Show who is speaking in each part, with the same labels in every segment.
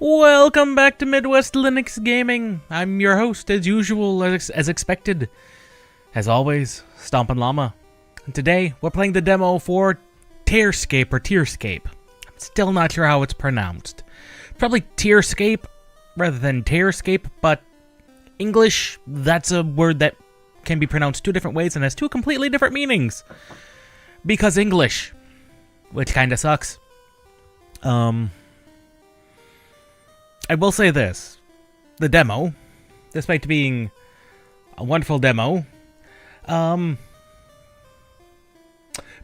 Speaker 1: Welcome back to Midwest Linux Gaming. I'm your host, as usual, as expected. As always, Stompin' Llama. And today, we're playing the demo for Tearscape or Tearscape. I'm still not sure how it's pronounced. Probably Tearscape rather than Tearscape, but English, that's a word that can be pronounced two different ways and has two completely different meanings. Because English, which kinda sucks. I will say this. The demo, despite being a wonderful demo,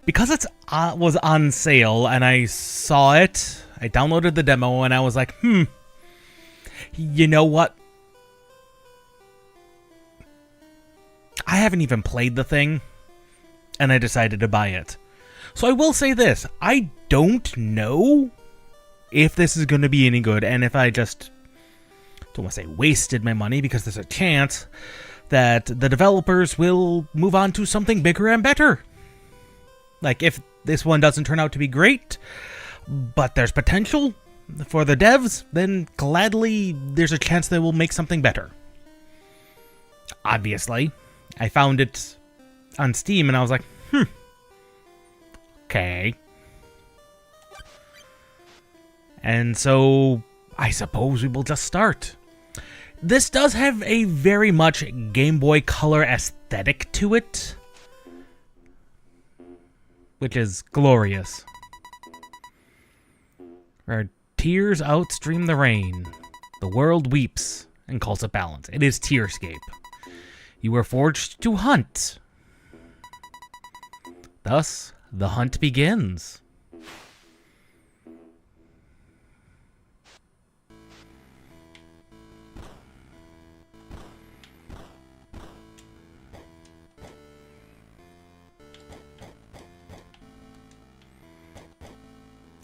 Speaker 1: because it was on sale and I saw it, I downloaded the demo and I was like, you know what? I haven't even played the thing, and I decided to buy it. So I will say this, I don't know if this is going to be any good, and if I just, don't want to say wasted my money, because there's a chance that the developers will move on to something bigger and better. Like, if this one doesn't turn out to be great, but there's potential for the devs, then gladly there's a chance they will make something better. Obviously, I found it on Steam, and I was like, okay. And so, I suppose we will just start. This does have a very much Gameboy Color aesthetic to it, which is glorious. Where tears outstream the rain, the world weeps and calls it balance. It is Tearscape. You were forged to hunt. Thus, the hunt begins.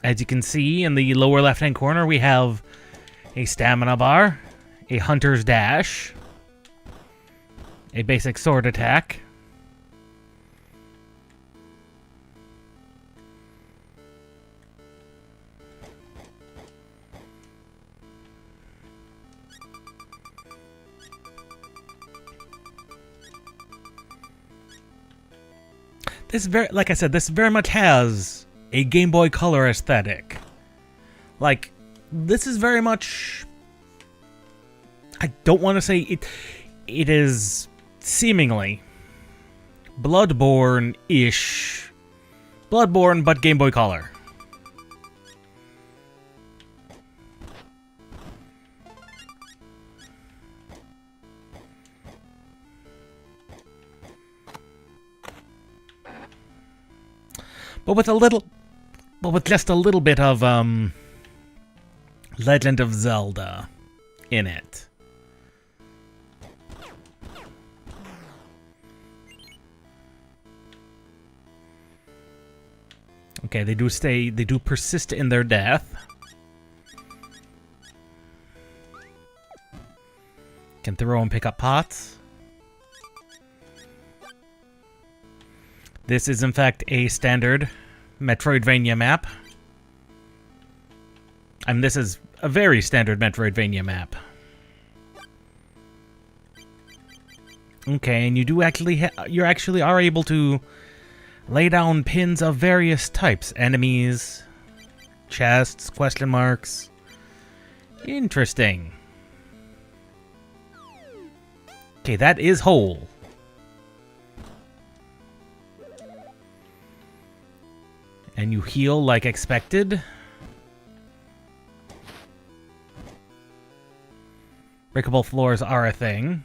Speaker 1: As you can see in the lower left-hand corner, we have a stamina bar, a hunter's dash, a basic sword attack, like I said, this very much has a Game Boy Color aesthetic. Like, this is very much, I don't want to say it is seemingly Bloodborne-ish. Bloodborne, but Game Boy Color. But with just a little bit of, Legend of Zelda in it. Okay, they do persist in their death. Can throw and pick up pots. This is in fact a standard Metroidvainia map. And this is a very standard Metroidvania map. Okay, and you actually are able to lay down pins of various types. Enemies, chests, question marks. Interesting. Okay, that is whole. And you heal like expected. Breakable floors are a thing.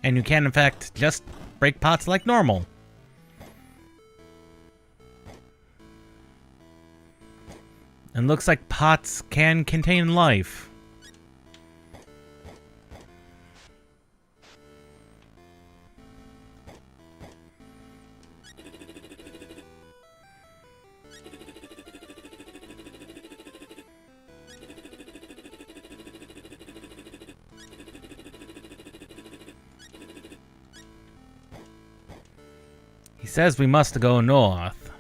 Speaker 1: And you can, in fact, just break pots like normal. And looks like pots can contain life. says we must go north.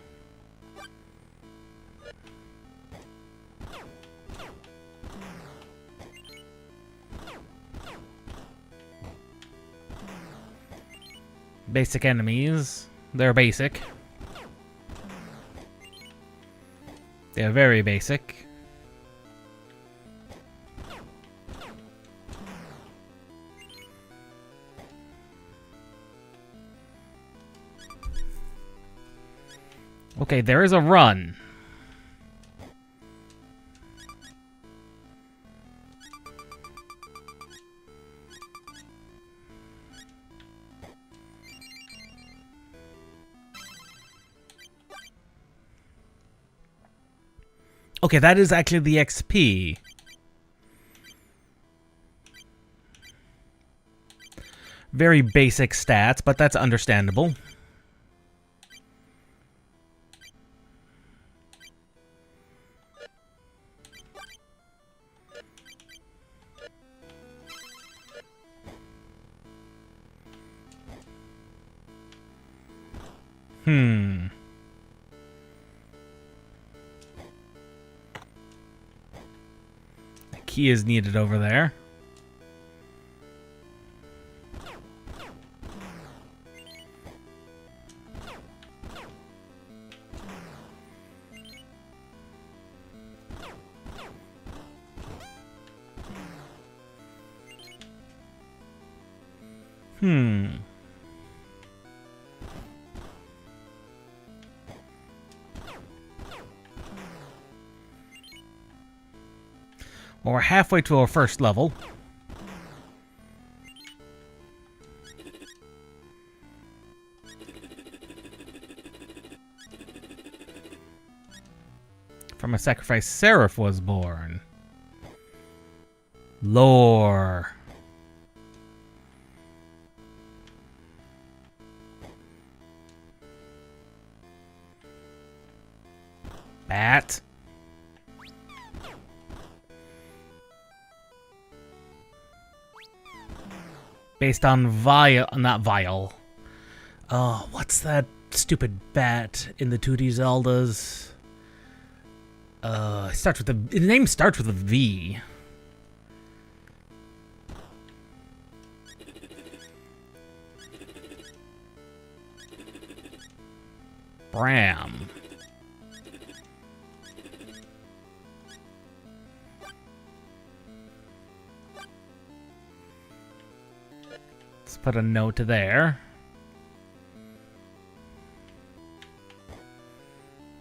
Speaker 1: Basic enemies. They're basic. They're very basic. Okay, there is a run. Okay, that is actually the XP. Very basic stats, but that's understandable. The key is needed over there. Well, we're halfway to our first level. From a sacrifice, Seraph was born. Lore. Bat. Based on not Vile. Oh, what's that stupid bat in the 2D Zeldas? Starts with the name starts with a V. Bram. Let's put a note there.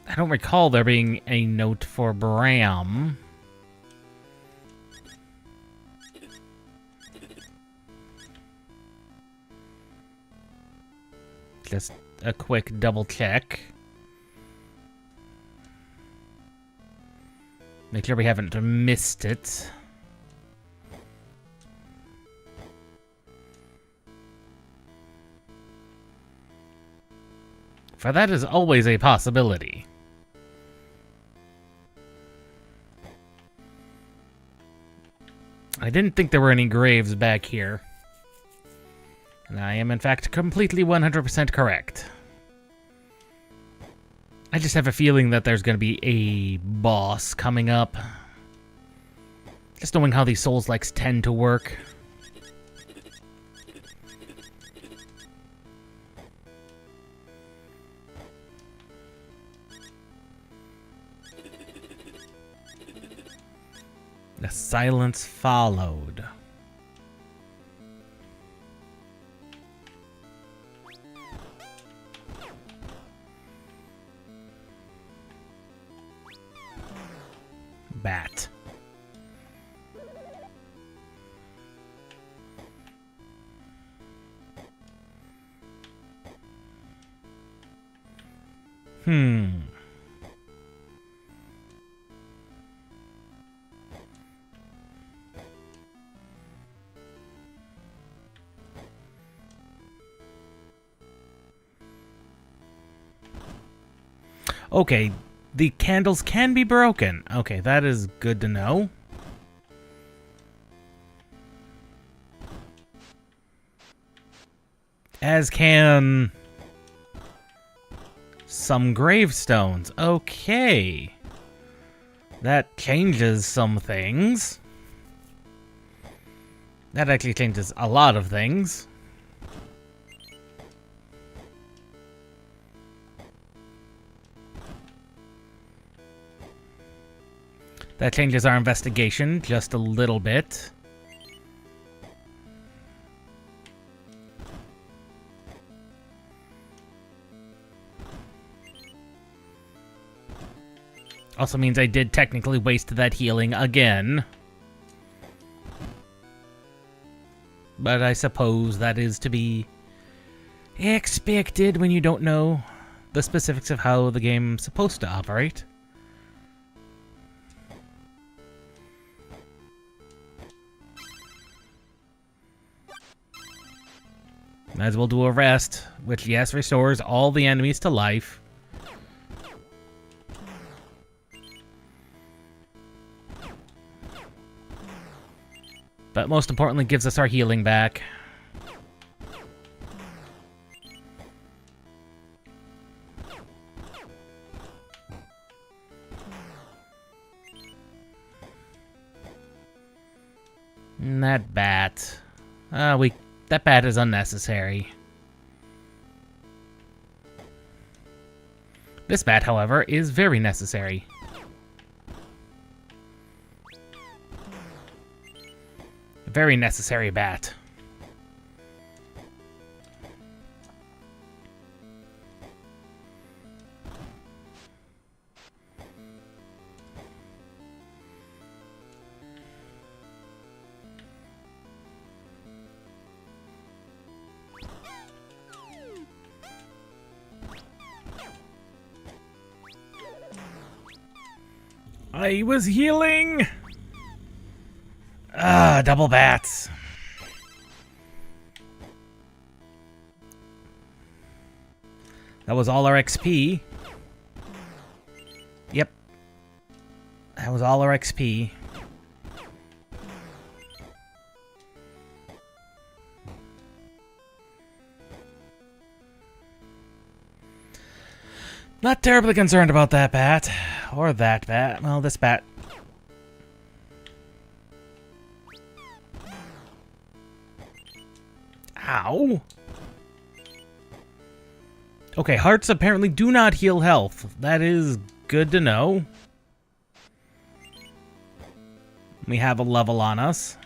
Speaker 1: I don't recall there being a note for Bram. Just a quick double check. Make sure we haven't missed it. For that is always a possibility. I didn't think there were any graves back here. And I am in fact completely 100% correct. I just have a feeling that there's going to be a boss coming up. Just knowing how these Souls-likes tend to work. The silence followed. Bat. Okay, the candles can be broken. Okay, that is good to know. As can Some gravestones. Okay. That changes some things. That actually changes a lot of things. That changes our investigation just a little bit. Also means I did technically waste that healing again. But I suppose that is to be expected when you don't know the specifics of how the game's supposed to operate. Might as well do a rest, which, yes, restores all the enemies to life. But most importantly, gives us our healing back. And that bat. That bat is unnecessary. This bat, however, is very necessary. A very necessary bat. I was healing! Double bats. That was all our XP. Yep. That was all our XP. Not terribly concerned about that bat. Or that bat. Well, this bat. Ow. Okay, hearts apparently do not heal health. That is good to know. We have a level on us.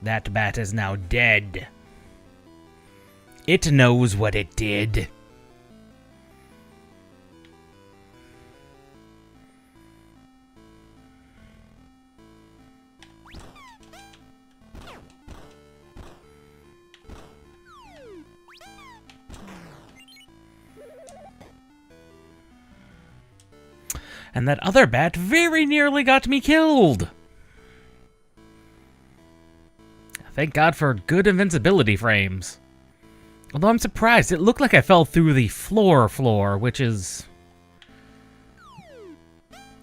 Speaker 1: That bat is now dead. It knows what it did. And that other bat very nearly got me killed. Thank God for good invincibility frames. Although I'm surprised, it looked like I fell through the floor, which is...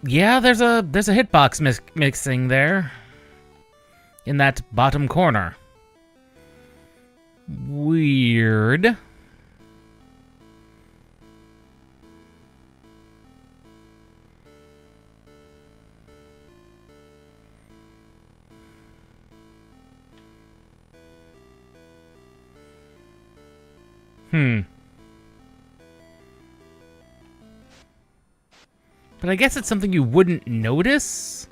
Speaker 1: Yeah, there's a hitbox mixing there. In that bottom corner. Weird. But I guess it's something you wouldn't notice?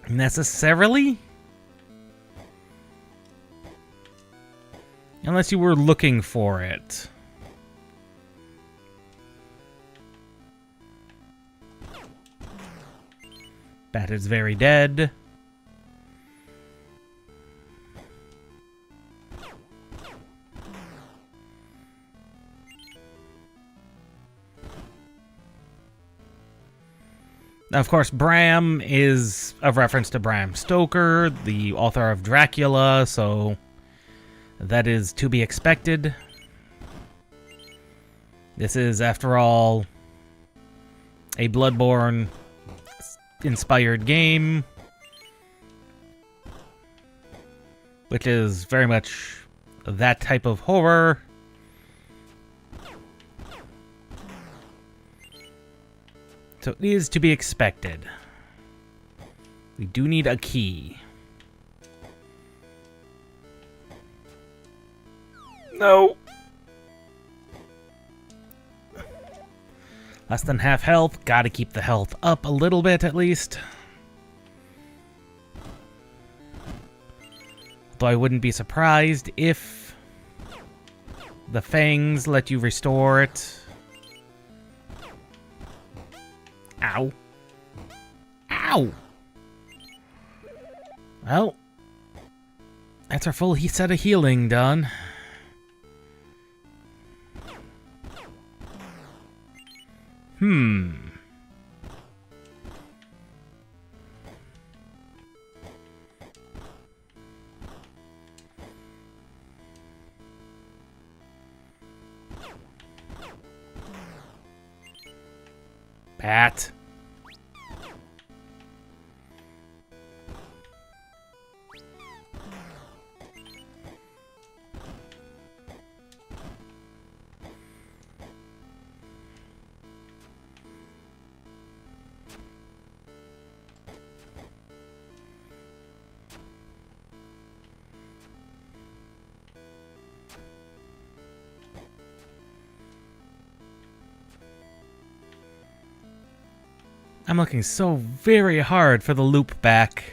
Speaker 1: Necessarily? Unless you were looking for it. Bat is very dead. Now, of course, Bram is a reference to Bram Stoker, the author of Dracula, so that is to be expected. This is, after all, a Bloodborne inspired game, which is very much that type of horror. So it is to be expected. We do need a key. No. Less than half health. Gotta keep the health up a little bit at least. Though I wouldn't be surprised if the fangs let you restore it. Ow. Ow! Well, that's our full set of healing done. Pat. I'm looking so very hard for the loop back.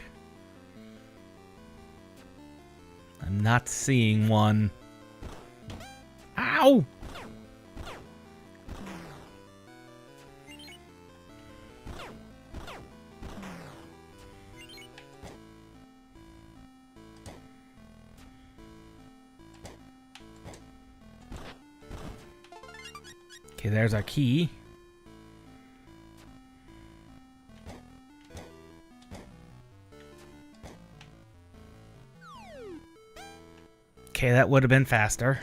Speaker 1: I'm not seeing one. Ow! Okay, there's our key. Okay, that would have been faster.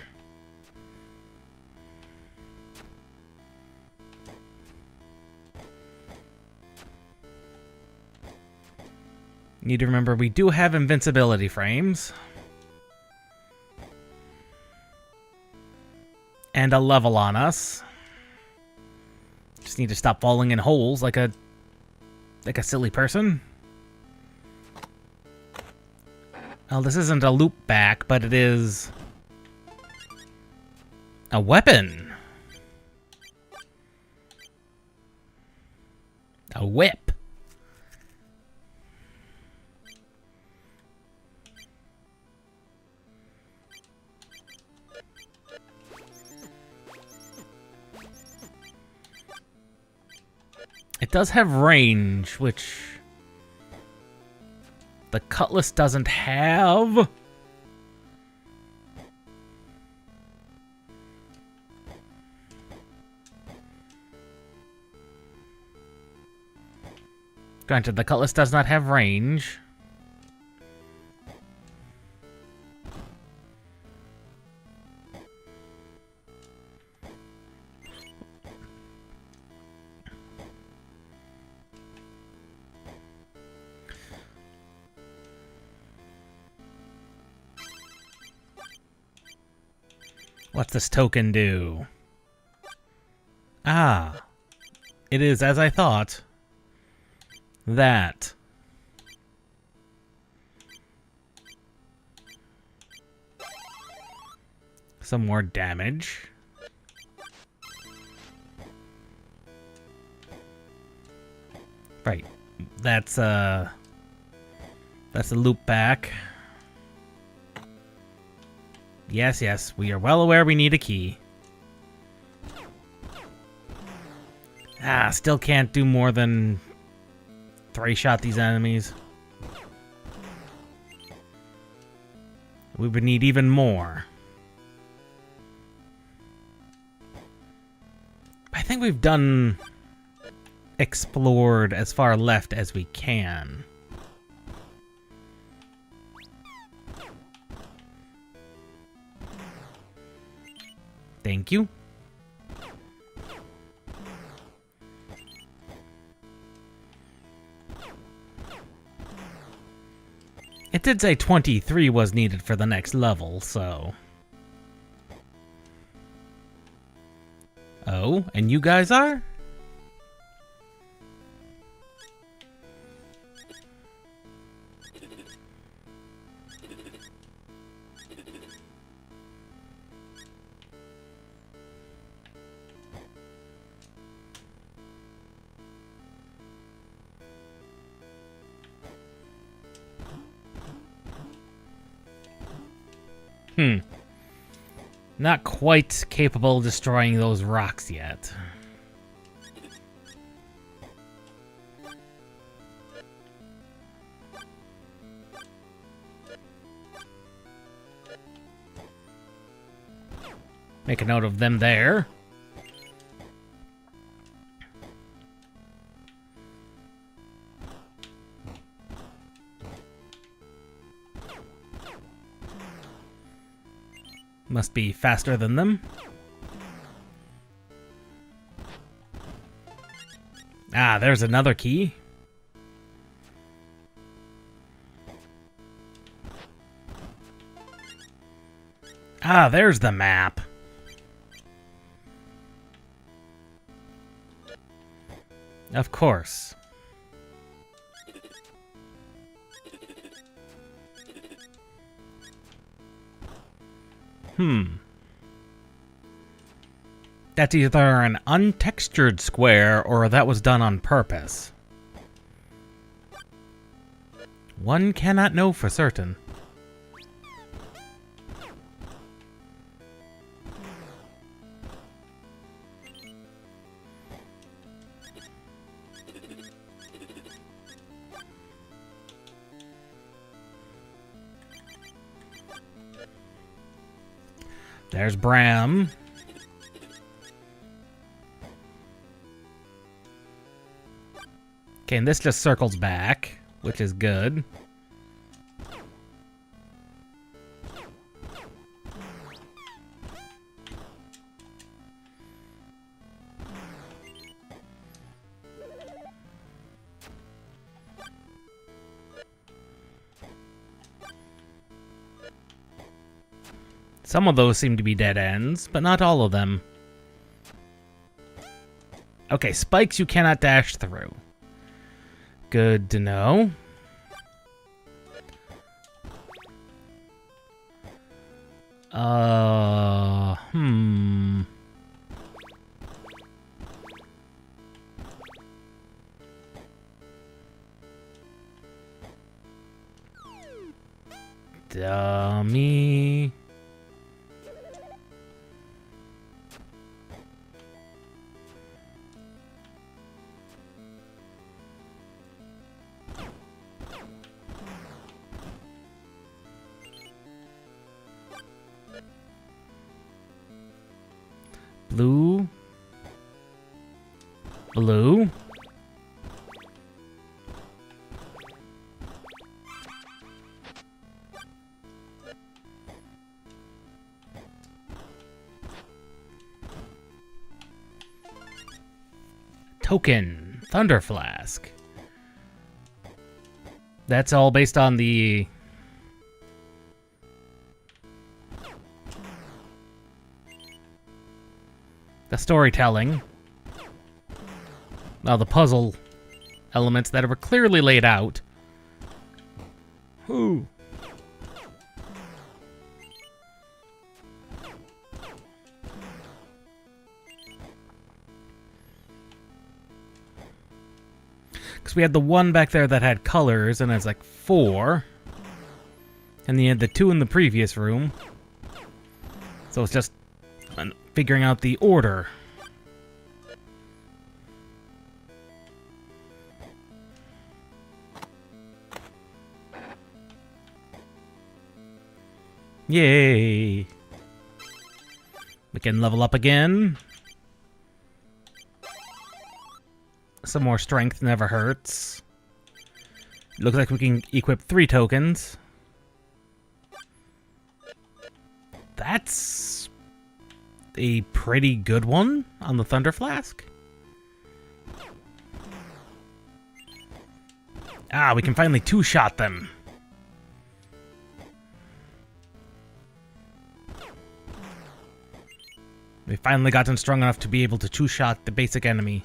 Speaker 1: Need to remember we do have invincibility frames. And a level on us. Just need to stop falling in holes like a silly person. Well, this isn't a loop back, but it is a weapon. A whip. It does have range, which the cutlass doesn't have. Granted, the cutlass does not have range. What's this token do? Ah, it is as I thought. That. Some more damage. Right. That's a loop back. Yes, yes, we are well aware we need a key. Ah, still can't do more than 3-shot these enemies. We would need even more. I think we've explored as far left as we can. Thank you. It did say 23 was needed for the next level, so... Oh, and you guys are? Not quite capable of destroying those rocks yet. Make a note of them there. Must be faster than them. Ah, there's another key. Ah, there's the map. Of course. That's either an untextured square or that was done on purpose. One cannot know for certain. There's Bram. Okay, and this just circles back, which is good. Some of those seem to be dead ends, but not all of them. Okay, spikes you cannot dash through. Good to know. Dummy. Blue. Blue. Token. Thunder Flask. That's all based on the... storytelling. Well, the puzzle elements that were clearly laid out. Ooh. Because we had the one back there that had colors, and it's like 4. And then you had the 2 in the previous room. So it's just figuring out the order. Yay! We can level up again. Some more strength never hurts. Looks like we can equip 3 tokens. That's a pretty good one on the Thunder Flask. Ah, we can finally 2-shot them. We've finally gotten strong enough to be able to two-shot the basic enemy.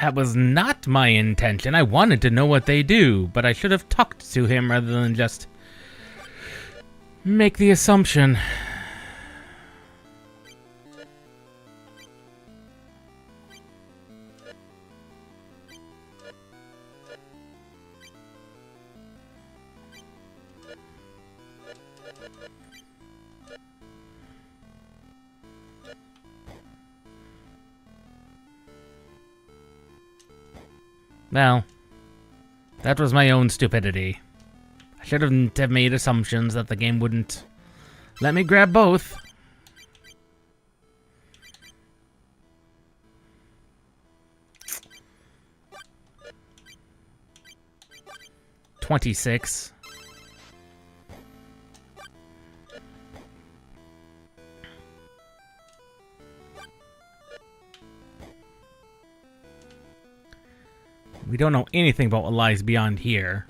Speaker 1: That was not my intention. I wanted to know what they do, but I should have talked to him rather than just make the assumption. Well, that was my own stupidity. I shouldn't have made assumptions that the game wouldn't let me grab both. $26. We don't know anything about what lies beyond here.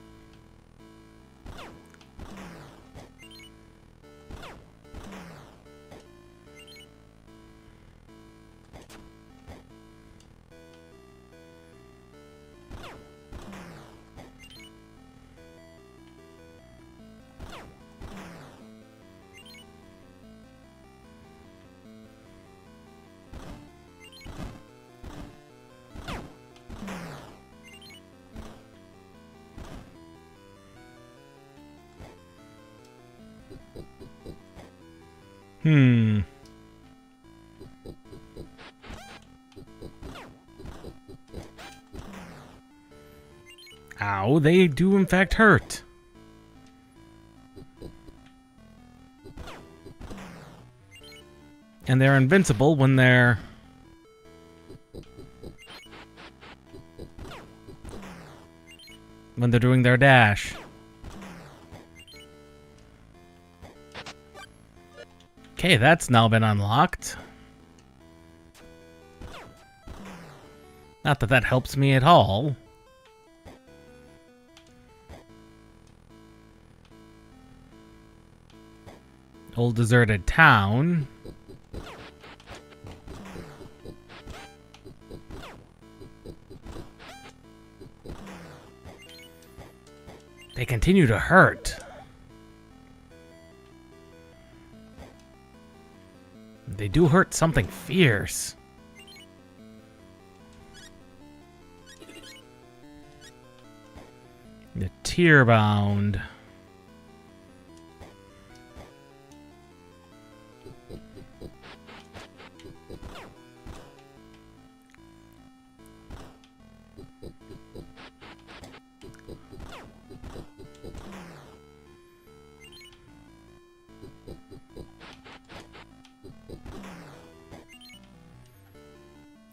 Speaker 1: Ow, they do in fact hurt. And they're invincible when they're... when they're doing their dash. Okay, that's now been unlocked. Not that that helps me at all. Old deserted town. They continue to hurt. They do hurt something fierce. The tear-bound.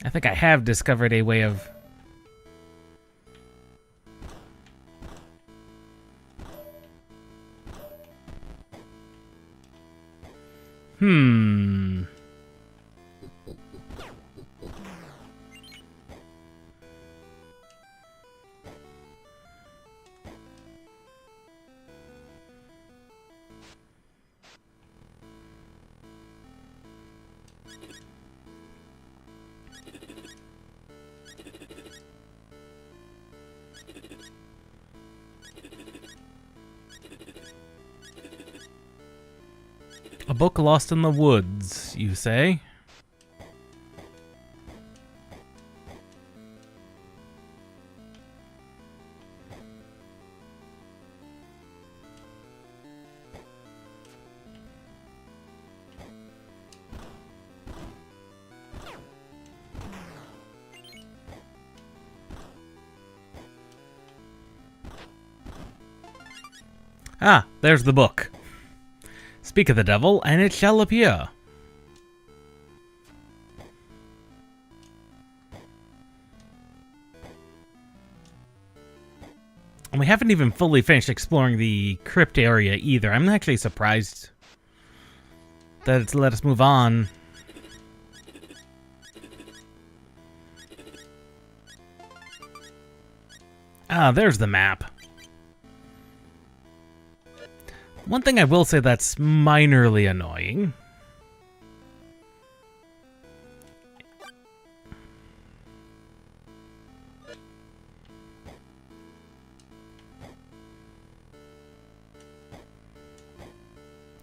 Speaker 1: I think I have discovered a way of... A book lost in the woods, you say? Ah, there's the book. Speak of the devil, and it shall appear. And we haven't even fully finished exploring the crypt area either. I'm actually surprised that it's let us move on. Ah, there's the map. One thing I will say that's minorly annoying.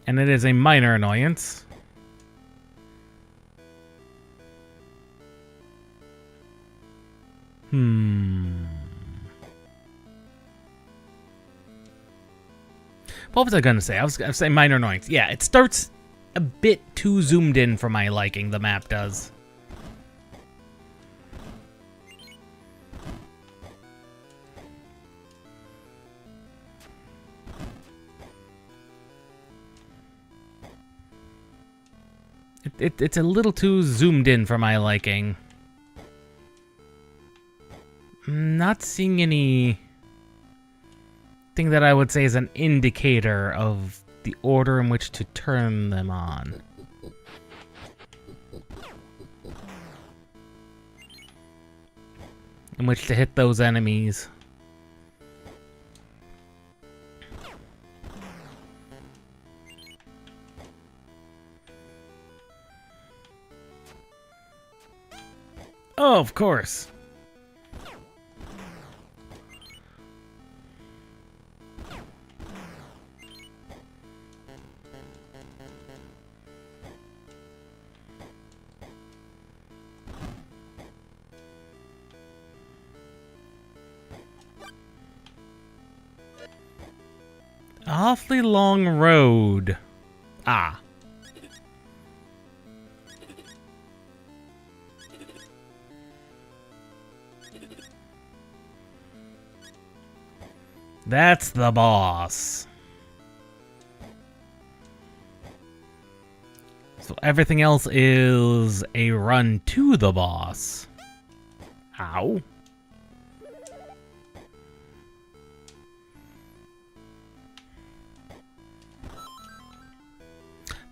Speaker 1: And it is a minor annoyance. What was I going to say? I was saying minor annoyance. Yeah, it starts a bit too zoomed in for my liking, the map does. It's a little too zoomed in for my liking. I'm not seeing any thing that I would say is an indicator of the order in which to turn them on. In which to hit those enemies. Oh, of course. Awfully long road. Ah. That's the boss. So everything else is a run to the boss. Ow.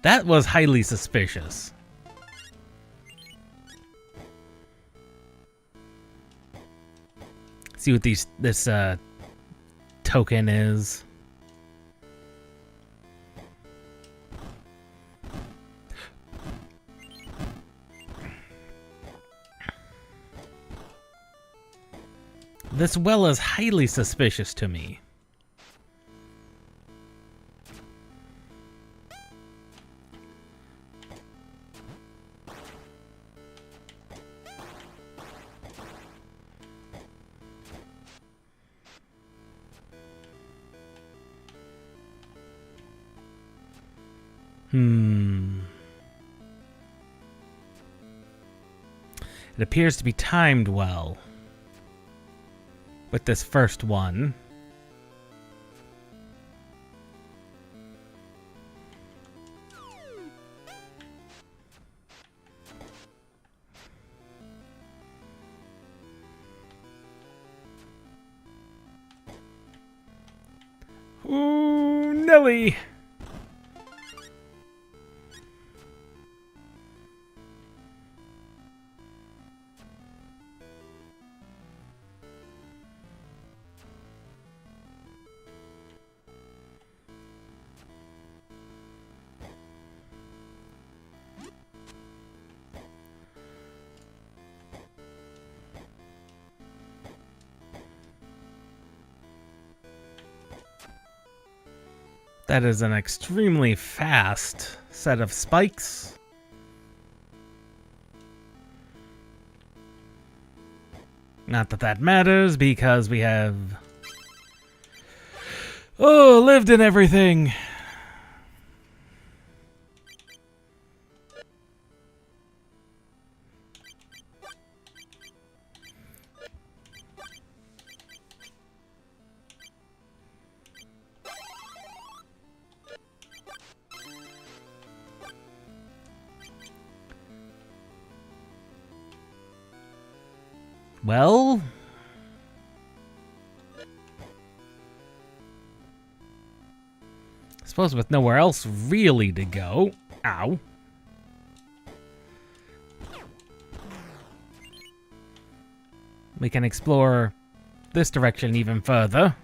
Speaker 1: That was highly suspicious. See what this token is. This well is highly suspicious to me. It appears to be timed well with this first one. Ooh, Nelly! That is an extremely fast set of spikes. Not that that matters, because we have... oh, lived in everything. Well... I suppose with nowhere else really to go... Ow. We can explore this direction even further.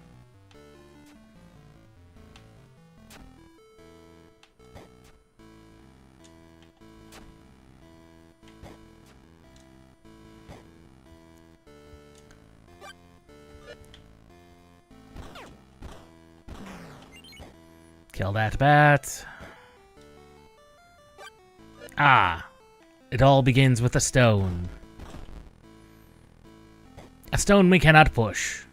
Speaker 1: Kill that bat. Ah, it all begins with a stone. A stone we cannot push.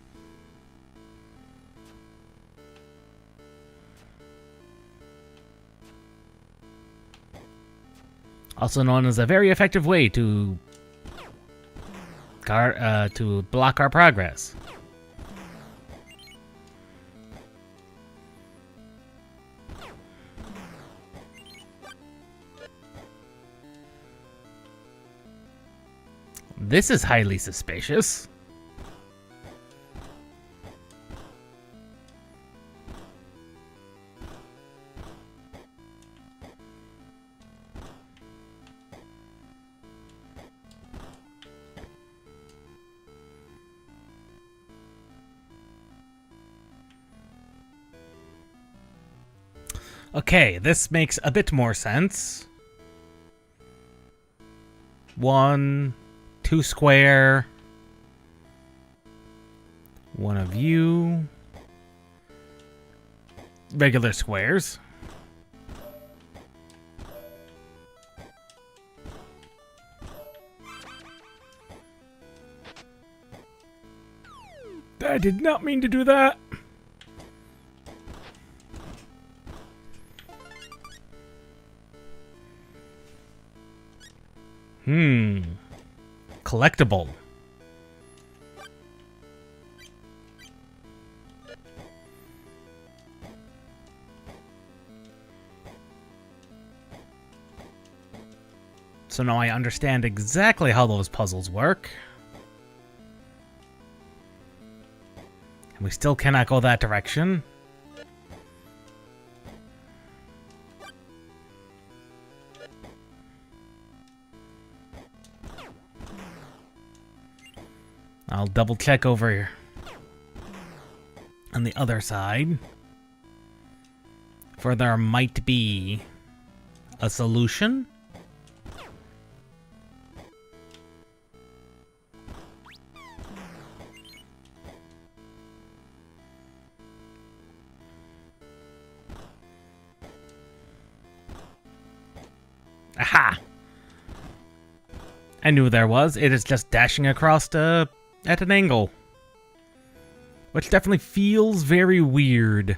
Speaker 1: Also known as a very effective way to block our progress. This is highly suspicious. Okay, this makes a bit more sense. 1, 2 square. One of you. Regular squares. I did not mean to do that. Collectible. So now I understand exactly how those puzzles work. And we still cannot go that direction. I'll double check over here on the other side, for there might be a solution. Aha! I knew there was. It is just dashing across at an angle, which definitely feels very weird.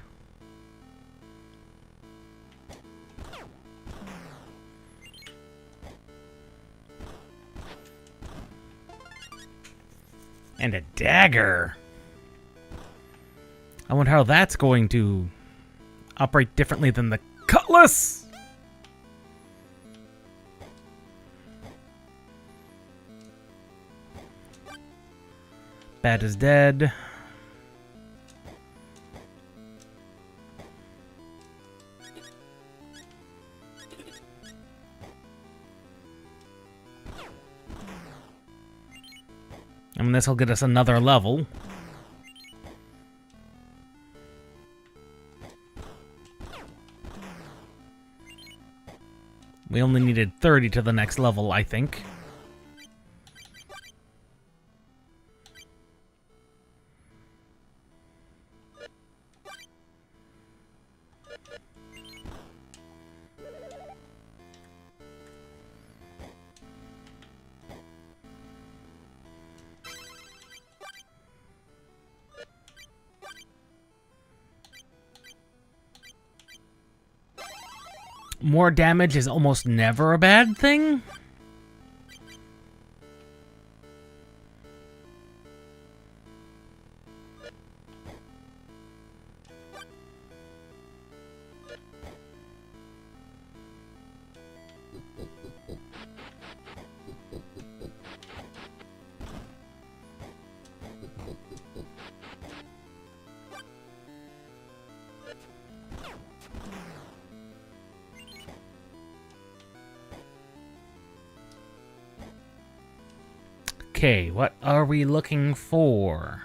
Speaker 1: And a dagger. I wonder how that's going to operate differently than the cutlass. Bat is dead. And this will get us another level. We only needed 30 to the next level, I think. More damage is almost never a bad thing. Okay, what are we looking for?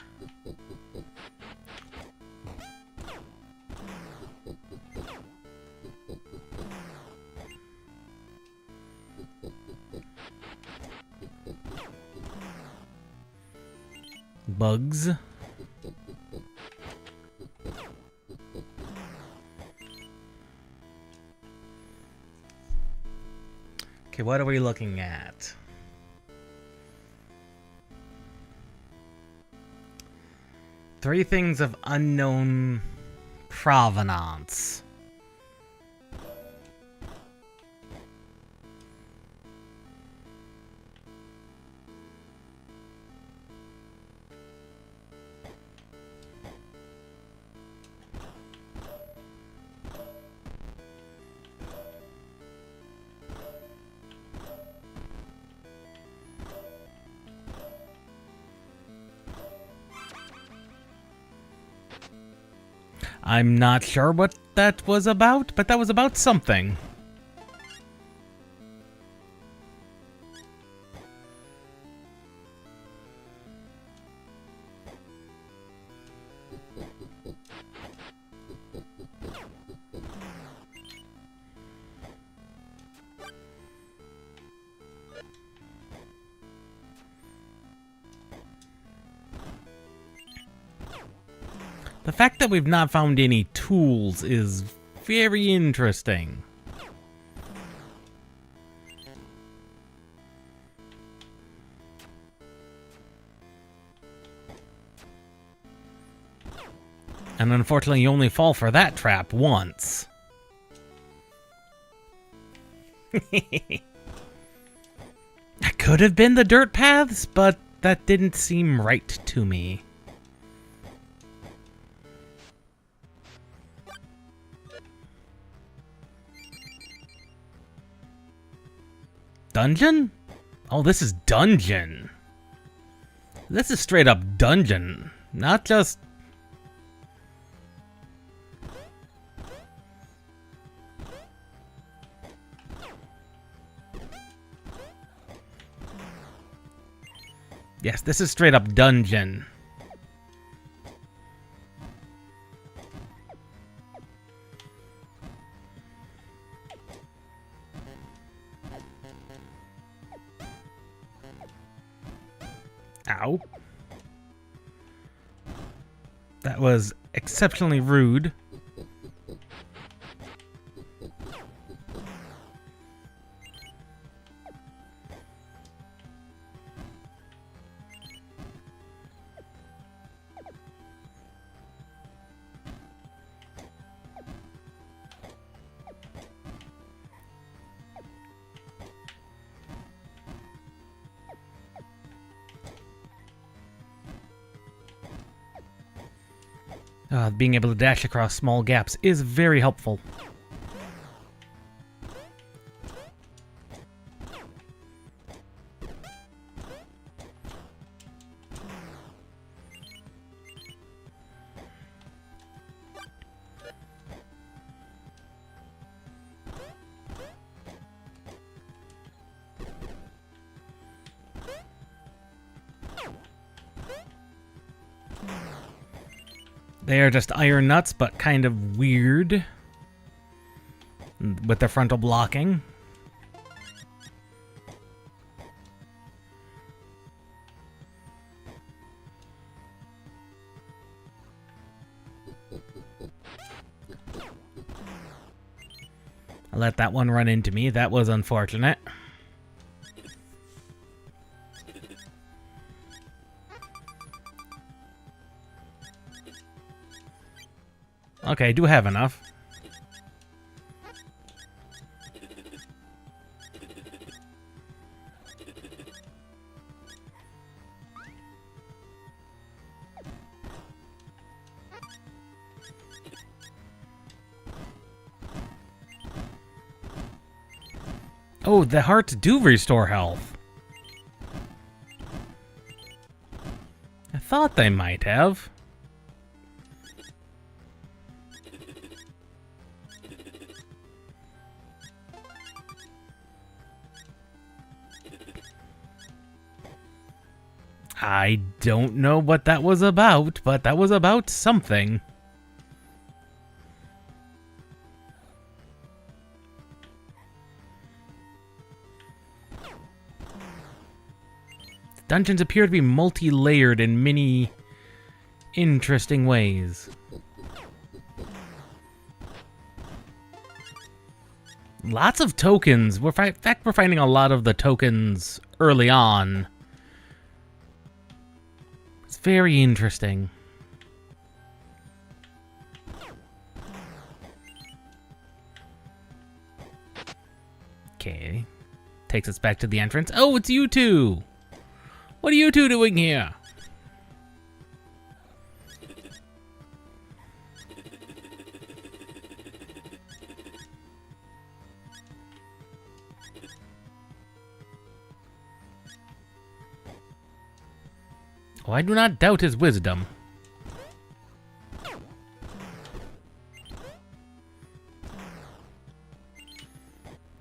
Speaker 1: Bugs. Okay, what are we looking at? Three things of unknown provenance. I'm not sure what that was about, but that was about something. The fact that we've not found any tools is very interesting. And unfortunately, you only fall for that trap once. That could have been the dirt paths, but that didn't seem right to me. Dungeon? Oh, this is dungeon. This is straight up dungeon, not just... Yes, this is straight up dungeon. Ow. That was exceptionally rude. Being able to dash across small gaps is very helpful. They are just iron nuts, but kind of weird with their frontal blocking. I let that one run into me. That was unfortunate. Okay, I do have enough. Oh, the hearts do restore health. I thought they might have. I don't know what that was about, but that was about something. Dungeons appear to be multi-layered in many interesting ways. Lots of tokens. In fact, we're finding a lot of the tokens early on. It's very interesting. Okay. Takes us back to the entrance. Oh, it's you two! What are you two doing here? Oh, I do not doubt his wisdom.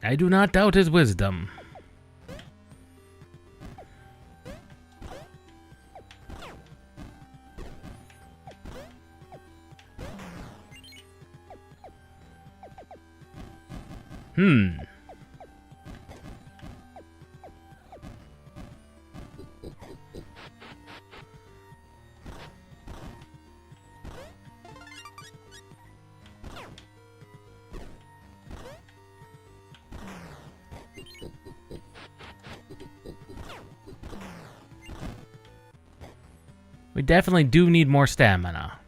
Speaker 1: I do not doubt his wisdom. We definitely do need more stamina.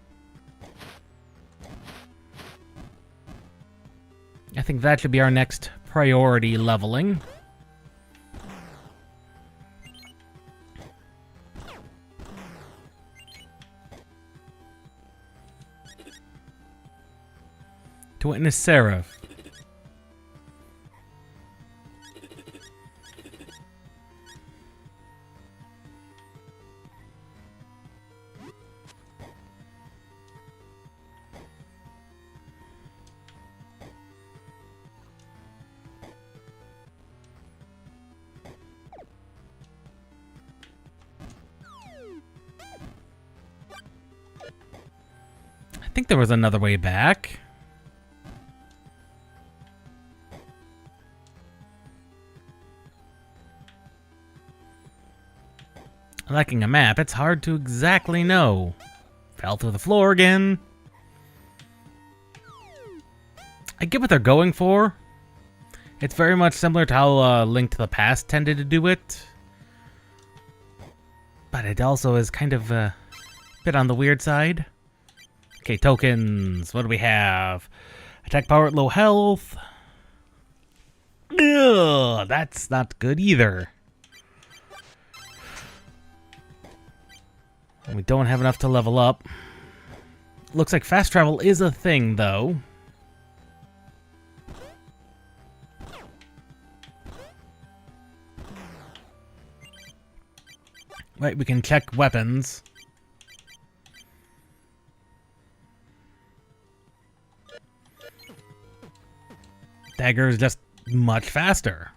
Speaker 1: I think that should be our next priority leveling. To witness Seraph. I think there was another way back. Lacking a map, it's hard to exactly know. Fell through the floor again. I get what they're going for. It's very much similar to how Link to the Past tended to do it. But it also is kind of a bit on the weird side. Okay, tokens. What do we have? Attack power at low health. Ugh, that's not good either. And we don't have enough to level up. Looks like fast travel is a thing, though. Right, we can check weapons. Dagger is just much faster.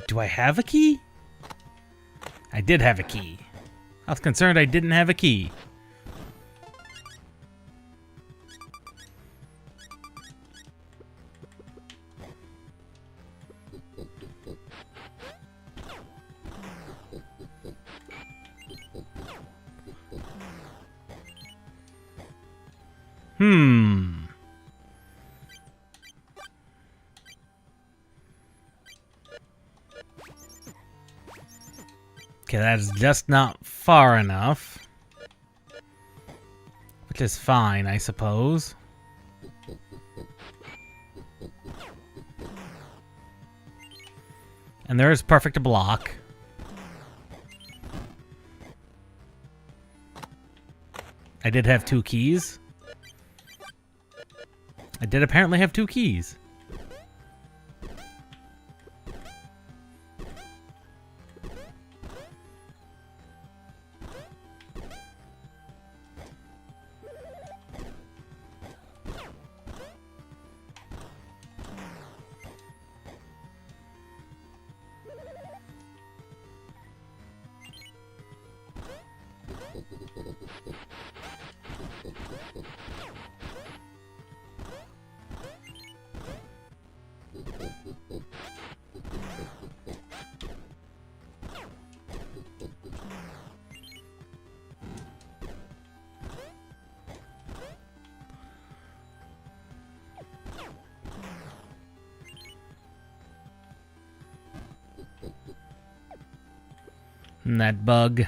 Speaker 1: Do I have a key? I did have a key. I was concerned I didn't have a key. Okay, that's just not far enough. Which is fine, I suppose. And there is perfect block. I did have 2 keys. I did apparently have 2 keys. And that bug.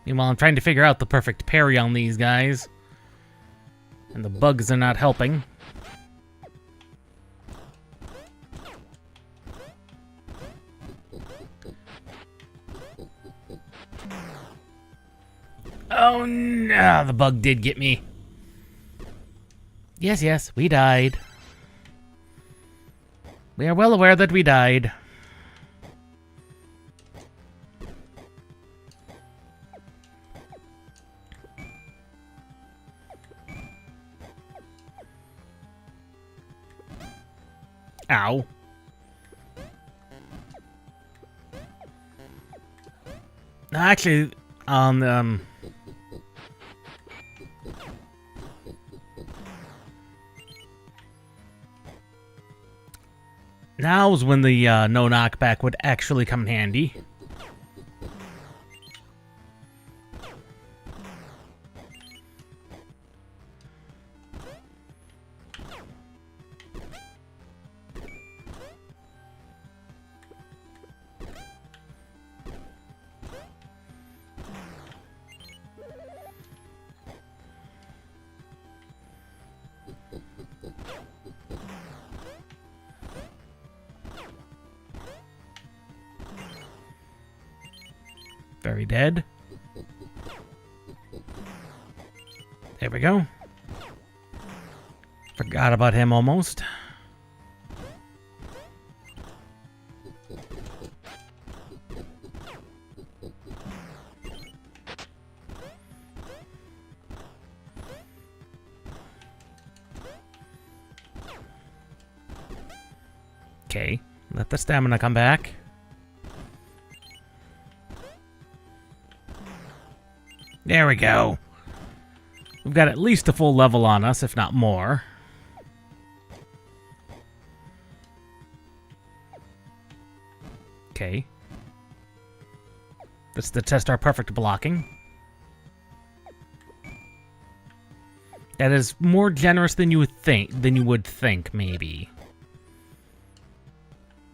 Speaker 1: Meanwhile, I'm trying to figure out the perfect parry on these guys. And the bugs are not helping. Oh no, the bug did get me. Yes, we died. We are well aware that we died. Ow. Actually, on now's when the no knockback would actually come in handy. Very dead. There we go. Forgot about him almost. Okay, let the stamina come back. There we go. We've got at least a full level on us, if not more. Okay. That's to test our perfect blocking. That is more generous than you would think, maybe.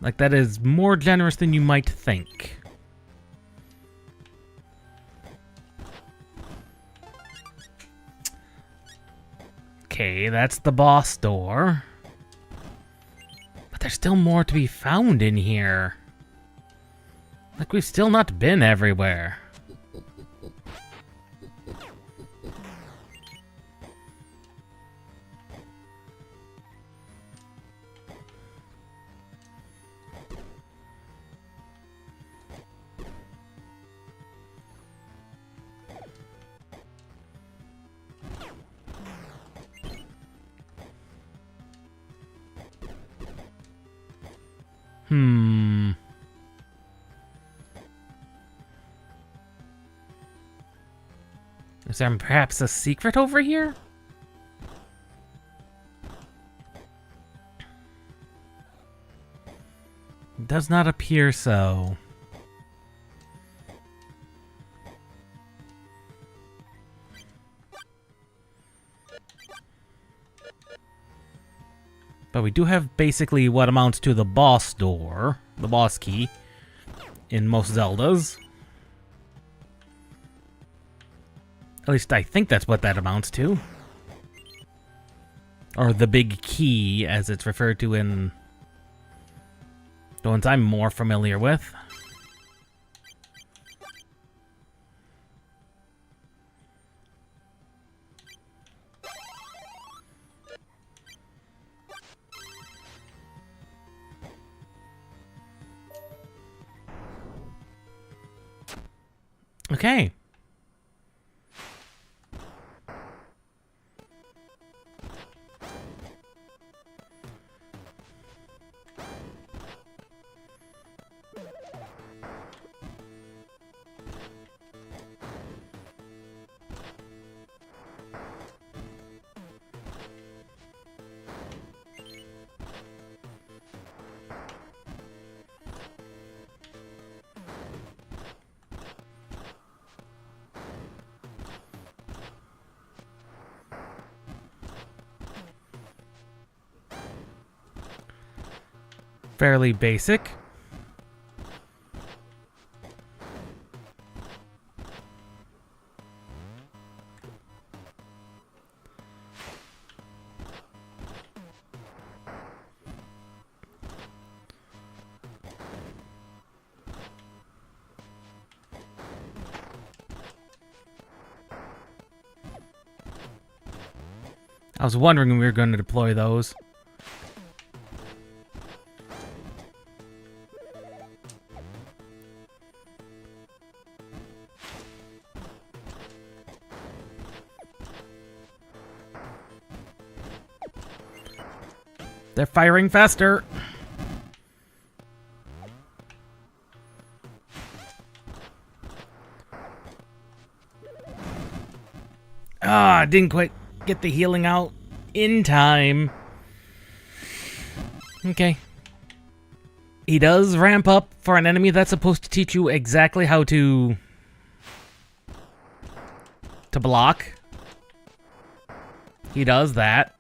Speaker 1: Like, that is more generous than you might think. Okay, that's the boss door. But there's still more to be found in here. Like, we've still not been everywhere. Is there perhaps a secret over here? Does not appear so. But we do have basically what amounts to the boss door, the boss key, in most Zeldas. At least I think that's what that amounts to. Or the big key, as it's referred to in the ones I'm more familiar with. Okay. Fairly basic. I was wondering when we were going to deploy those. They're firing faster. Ah, didn't quite get the healing out in time. Okay. He does ramp up for an enemy that's supposed to teach you exactly how to block. He does that.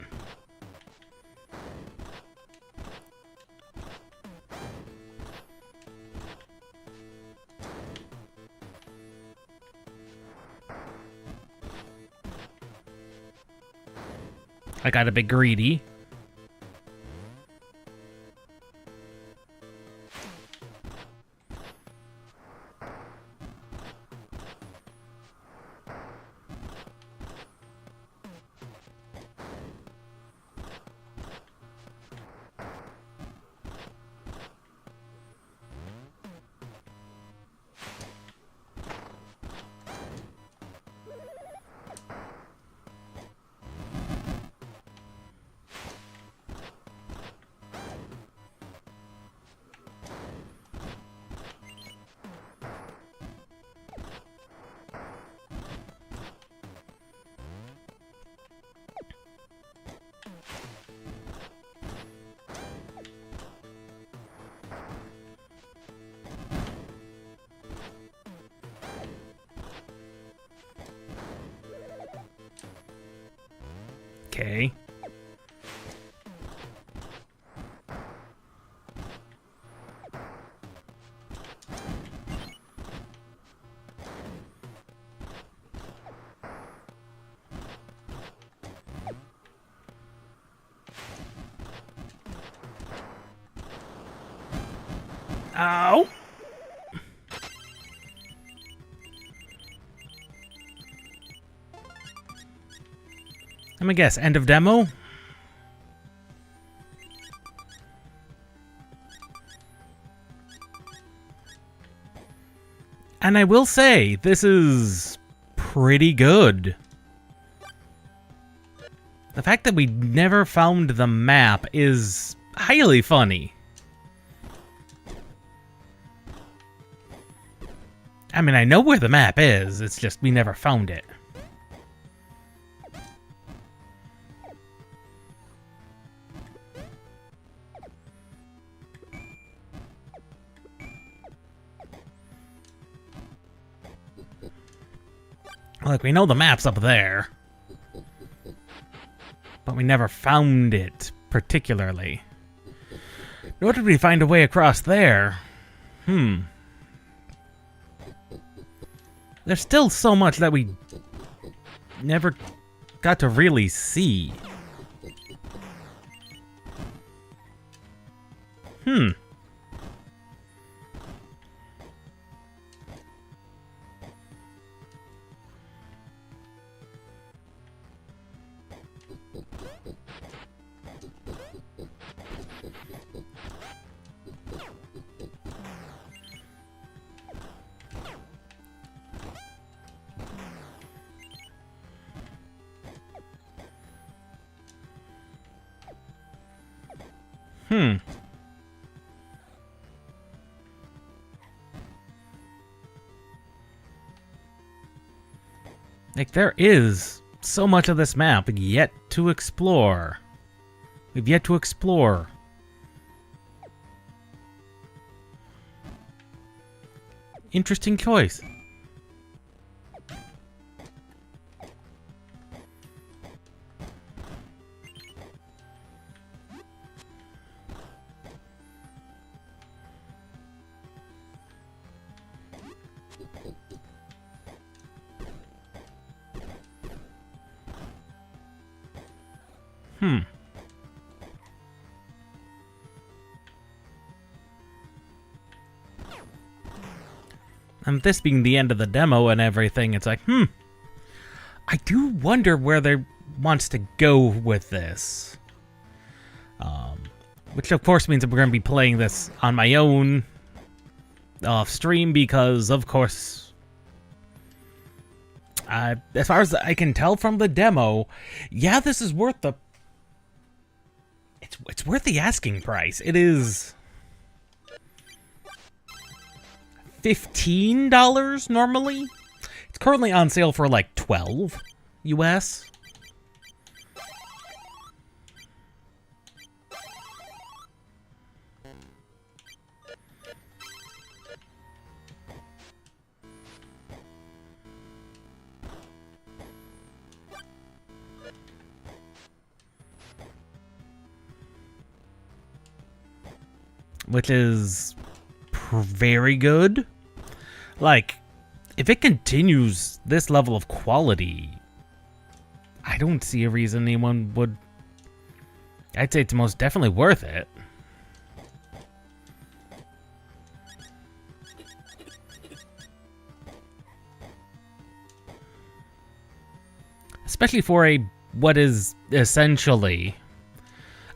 Speaker 1: I got a bit greedy. Okay. Ow! I'm gonna guess, end of demo? And I will say, this is pretty good. The fact that we never found the map is highly funny. I mean, I know where the map is, it's just we never found it. Look, we know the map's up there. But we never found it, particularly. Nor did we find a way across there. There's still so much that we never got to really see. Hmm. Like, there is so much of this map yet to explore. We've yet to explore. Interesting choice. And this being the end of the demo and everything, it's like, I do wonder where they wants to go with this. Which of course means that we're going to be playing this on my own off stream because, of course, as far as I can tell from the demo, yeah, this is worth the... It's worth the asking price. It is $15 normally. It's currently on sale for like $12 US. Which is very good. Like, if it continues this level of quality, I don't see a reason anyone would... I'd say it's most definitely worth it. Especially for what is essentially...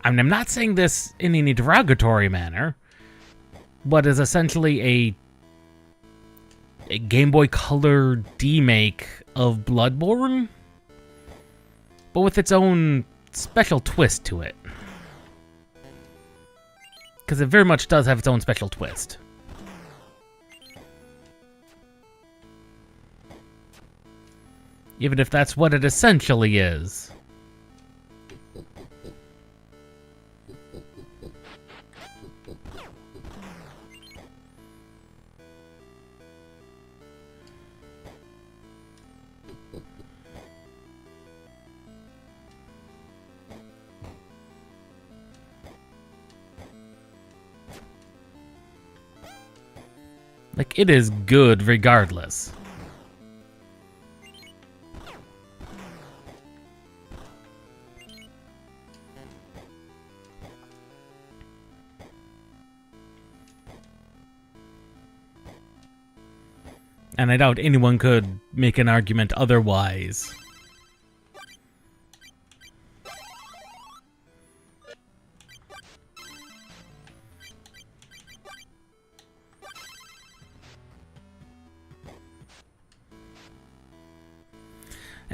Speaker 1: I mean, I'm not saying this in any derogatory manner, but is essentially a Game Boy Color demake of Bloodborne, but with its own special twist to it. Because it very much does have its own special twist. Even if that's what it essentially is. Like, it is good regardless. And I doubt anyone could make an argument otherwise.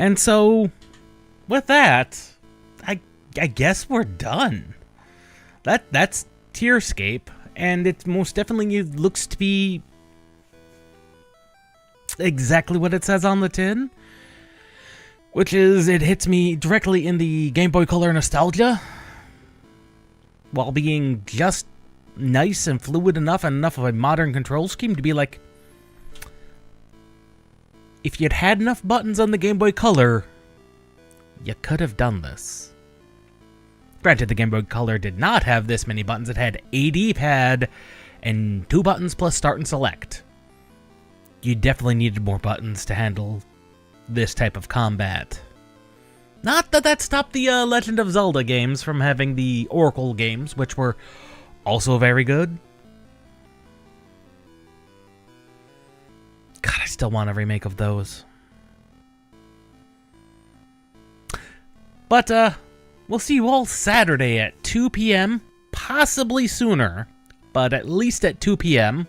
Speaker 1: And so, with that, I guess we're done. That's Tearscape, and it most definitely looks to be exactly what it says on the tin, which is it hits me directly in the Game Boy Color nostalgia, while being just nice and fluid enough and enough of a modern control scheme to be like, if you'd had enough buttons on the Game Boy Color, you could have done this. Granted, the Game Boy Color did not have this many buttons. It had a D-pad and 2 buttons plus start and select. You definitely needed more buttons to handle this type of combat. Not that that stopped the Legend of Zelda games from having the Oracle games, which were also very good. God, I still want a remake of those. But, we'll see you all Saturday at 2 p.m., possibly sooner, but at least at 2 p.m.,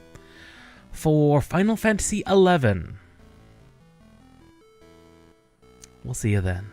Speaker 1: for Final Fantasy XI. We'll see you then.